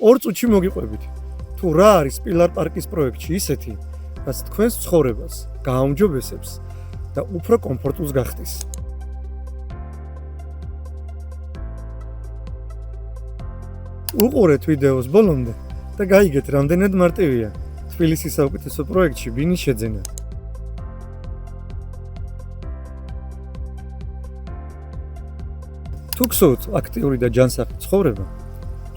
2 წუთში მოგიყვებით. თუ რა არის პილარ პარკის პროექტში ისეთი, რაც თქვენს ცხოვრებას გააუმჯობესებს და უფრო კომფორტულს გახდის. უყურეთ ვიდეოს ბოლომდე და გაიგეთ, რამდენად მარტივია თბილისის საუკეთესო პროექტში ბინის შეძენა. თუ გსურთ აქტიური და ჯანსაღი ცხოვრება,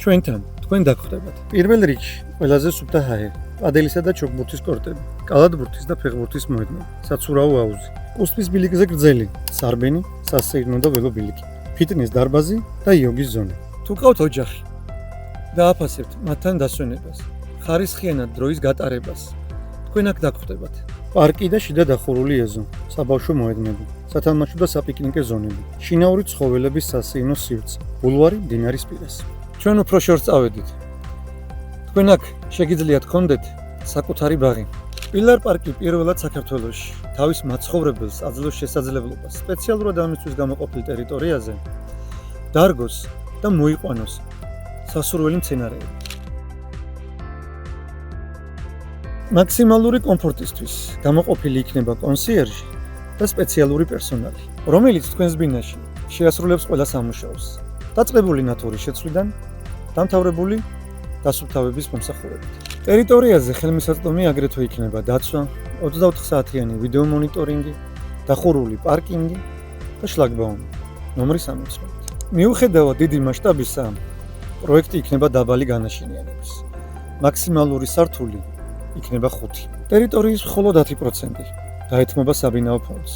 ჩვენთან თქვენ დაგხვდებათ. პირველ რიგში ყველაზე სუფთა ჰაერი, პადელისა და ჩოგბურთის კორტები, კალათბურთის და ფეხბურთის მოედნები, საცურაო აუზი, კუსტის ბილიკზე გრძელი, სარბენი, სასეირნო და ველო ბილიკი, ფიტნეს დარბაზი და იოგის ზონა. თუ გყავთ ოჯახი, დააფასებთ მათთან დასვენებას, ხარისხიანად დროის გატარებას. თქვენ აქ დაგხვდებათ. პარკი და შიდა დახურული ეზო, საბავშვო მოედნები, სათამაშო და საპიკნიკე ზონები, შინაური ცხოველების სასეირნო სივრცე, ბულვარი მდინარის პირას. ჩვენ უფრო შორს წავედით. თქვენ აქ შეგიძლიათ გქონდეთ საკუთარი ბაღი. პილარ პარკი პირველად საქართველოში თავის მაცხოვრებელს აძლევს შესაძლებლობას სპეციალურად ამისთვის გამოყოფილ ტერიტორიაზე დარგოს და მოიყვანოს სასურველი მცენარეები. მაქსიმალური კომფორტისთვის გამოყოფილი იქნება კონსიერჟი და სპეციალური პერსონალი, რომელიც თქვენს ბინაში შეასრულებს ყველა სამუშაოს. დაწყებული ნატურის შეცვლიდან დამთავრებული დასუფთავების მომსახურებით. ტერიტორიაზე ხელმისაწვდომი აგრეთვე იქნება დაცვა, 24 საათიანი ვიდეო მონიტორინგი, დახურული პარკინგი და შლაგბაუმი ნომრის ამოწმებით. მიუხედავად დიდი მასშტაბისა, პროექტი იქნება დაბალი განაშენიანების. მაქსიმალური სართული იქნება 5. ტერიტორიის მხოლოდ 10% დაეთმობა საბინაო ფონდს,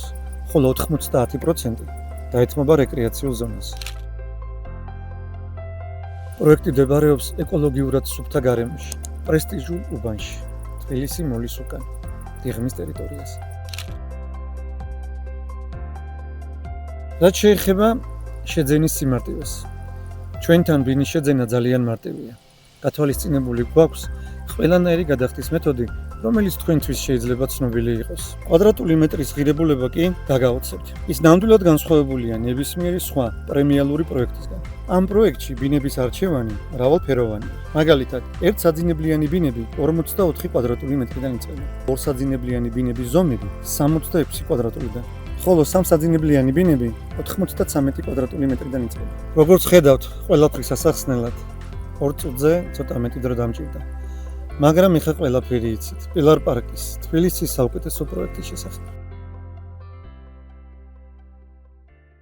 ხოლო 90% დაეთმობა რეკრეაციულ ზონას. პროექტი მდებარეობს ეკოლოგიურად სუფთა გარემოში, პრესტიჟულ უბანში, თბილისი მოლის უკან, დიღმის ტერიტორიაზე. რაც შეეხება შეძენის სიმარტივეს. ჩვენთან ბინის შეძენა ძალიან მარტივია. გათვალისწინებული გვაქვს ყველანაირი გადახდის მეთოდი, რომელიც თქვენთვის შეიძლება ცნობილი იყოს. კვადრატული მეტრის ღირებულება კი დაგაოცებთ. ის ნამდვილად განსხვავებულია ნებისმიერი სხვა პრემიალური პროექტისგან. ამ პროექტში ბინების არჩევანი მრავალფეროვანია. მაგალითად, ერთ საძინებლიანი ბინები 44 კვადრატული მეტრიდან იწყება. ორ საძინებლიანი ბინების ზომები 66 კვადრატულიდან, ხოლო სამ საძინებლიანი ბინები 93 კვადრატული მეტრიდან იწყება. როგორც ხედავთ, ყველაფრის ასახსნელად 2 წუთზე ცოტა მეტი დრო დამჭირდა. მაგრამ ეხლა ყველაფერი იცით პილარ პარკის თბილისის საუკეთესო პროექტის შესახებ.